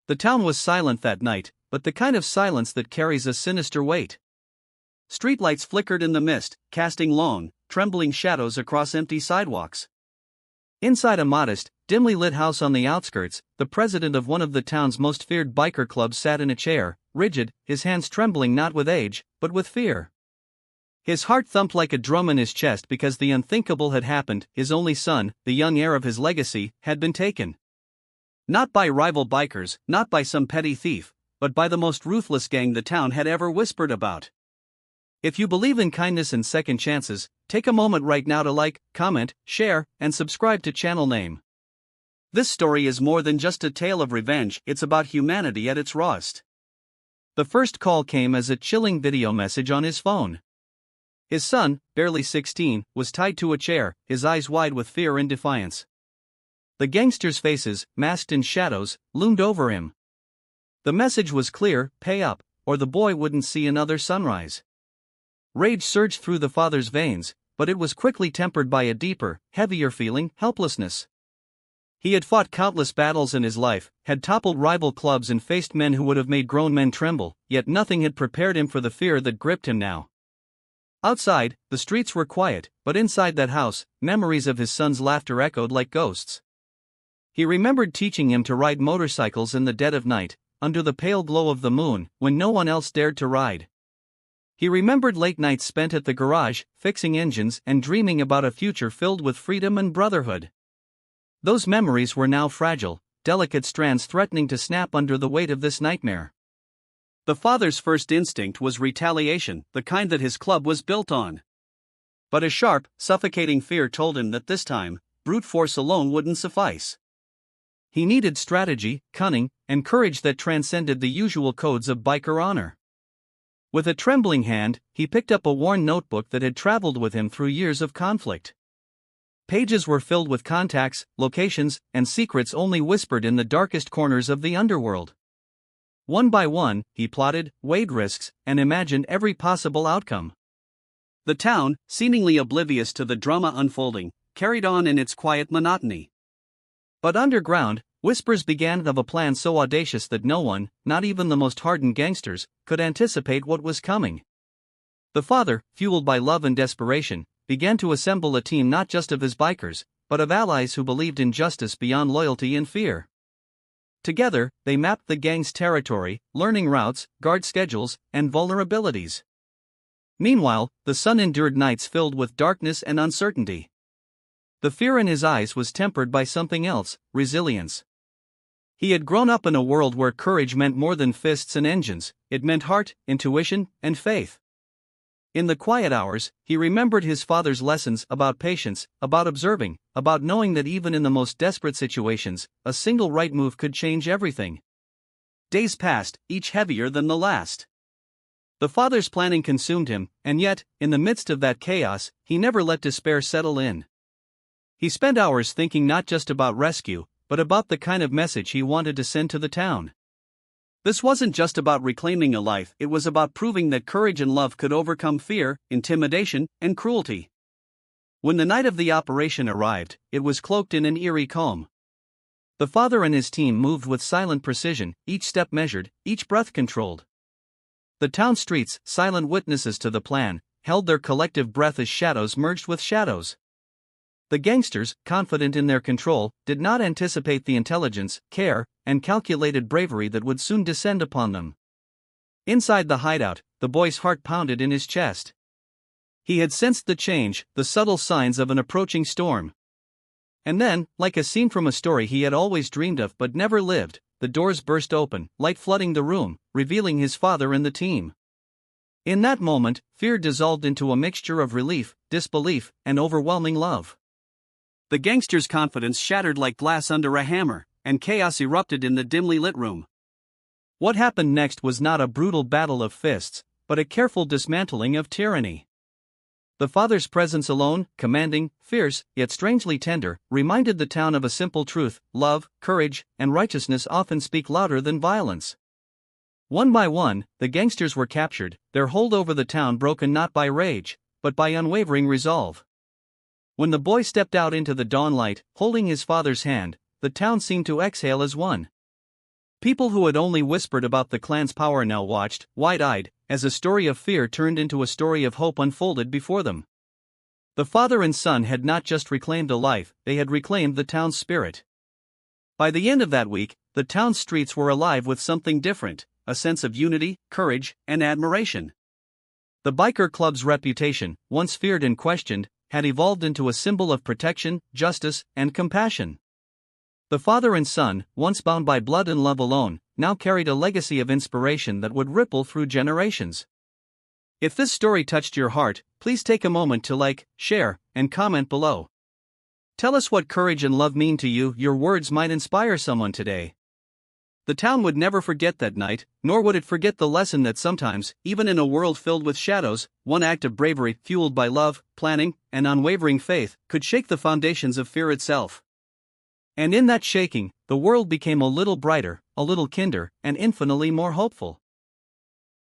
The town was silent that night, but the kind of silence that carries a sinister weight. Streetlights flickered in the mist, casting long, trembling shadows across empty sidewalks. Inside a modest, dimly lit house on the outskirts, the president of one of the town's most feared biker clubs sat in a chair, rigid, his hands trembling not with age, but with fear. His heart thumped like a drum in his chest because the unthinkable had happened. His only son, the young heir of his legacy, had been taken. Not by rival bikers, not by some petty thief, but by the most ruthless gang the town had ever whispered about. If you believe in kindness and second chances, take a moment right now to like, comment, share, and subscribe to channel name. This story is more than just a tale of revenge, it's about humanity at its rawest. The first call came as a chilling video message on his phone. His son, barely 16, was tied to a chair, his eyes wide with fear and defiance. The gangsters' faces, masked in shadows, loomed over him. The message was clear: pay up, or the boy wouldn't see another sunrise. Rage surged through the father's veins, but it was quickly tempered by a deeper, heavier feeling: helplessness. He had fought countless battles in his life, had toppled rival clubs and faced men who would have made grown men tremble, yet nothing had prepared him for the fear that gripped him now. Outside, the streets were quiet, but inside that house, memories of his son's laughter echoed like ghosts. He remembered teaching him to ride motorcycles in the dead of night, under the pale glow of the moon, when no one else dared to ride. He remembered late nights spent at the garage, fixing engines and dreaming about a future filled with freedom and brotherhood. Those memories were now fragile, delicate strands threatening to snap under the weight of this nightmare. The father's first instinct was retaliation, the kind that his club was built on. But a sharp, suffocating fear told him that this time, brute force alone wouldn't suffice. He needed strategy, cunning, and courage that transcended the usual codes of biker honor. With a trembling hand, he picked up a worn notebook that had traveled with him through years of conflict. Pages were filled with contacts, locations, and secrets only whispered in the darkest corners of the underworld. One by one, he plotted, weighed risks, and imagined every possible outcome. The town, seemingly oblivious to the drama unfolding, carried on in its quiet monotony. But underground, whispers began of a plan so audacious that no one, not even the most hardened gangsters, could anticipate what was coming. The father, fueled by love and desperation, began to assemble a team not just of his bikers, but of allies who believed in justice beyond loyalty and fear. Together, they mapped the gang's territory, learning routes, guard schedules, and vulnerabilities. Meanwhile, the son endured nights filled with darkness and uncertainty. The fear in his eyes was tempered by something else: resilience. He had grown up in a world where courage meant more than fists and engines, it meant heart, intuition, and faith. In the quiet hours, he remembered his father's lessons about patience, about observing, about knowing that even in the most desperate situations, a single right move could change everything. Days passed, each heavier than the last. The father's planning consumed him, and yet, in the midst of that chaos, he never let despair settle in. He spent hours thinking not just about rescue, but about the kind of message he wanted to send to the town. This wasn't just about reclaiming a life, it was about proving that courage and love could overcome fear, intimidation, and cruelty. When the night of the operation arrived, it was cloaked in an eerie calm. The father and his team moved with silent precision, each step measured, each breath controlled. The town streets, silent witnesses to the plan, held their collective breath as shadows merged with shadows. The gangsters, confident in their control, did not anticipate the intelligence, care, and calculated bravery that would soon descend upon them. Inside the hideout, the boy's heart pounded in his chest. He had sensed the change, the subtle signs of an approaching storm. And then, like a scene from a story he had always dreamed of but never lived, the doors burst open, light flooding the room, revealing his father and the team. In that moment, fear dissolved into a mixture of relief, disbelief, and overwhelming love. The gangster's confidence shattered like glass under a hammer, and chaos erupted in the dimly lit room. What happened next was not a brutal battle of fists, but a careful dismantling of tyranny. The father's presence alone, commanding, fierce, yet strangely tender, reminded the town of a simple truth: love, courage, and righteousness often speak louder than violence. One by one, the gangsters were captured, their hold over the town broken not by rage, but by unwavering resolve. When the boy stepped out into the dawn light, holding his father's hand, the town seemed to exhale as one. People who had only whispered about the clan's power now watched, wide-eyed, as a story of fear turned into a story of hope unfolded before them. The father and son had not just reclaimed a life, they had reclaimed the town's spirit. By the end of that week, the town's streets were alive with something different, a sense of unity, courage, and admiration. The biker club's reputation, once feared and questioned, had evolved into a symbol of protection, justice, and compassion. The father and son, once bound by blood and love alone, now carried a legacy of inspiration that would ripple through generations. If this story touched your heart, please take a moment to like, share, and comment below. Tell us what courage and love mean to you. Your words might inspire someone today. The town would never forget that night, nor would it forget the lesson that sometimes, even in a world filled with shadows, one act of bravery, fueled by love, planning, and unwavering faith, could shake the foundations of fear itself. And in that shaking, the world became a little brighter, a little kinder, and infinitely more hopeful.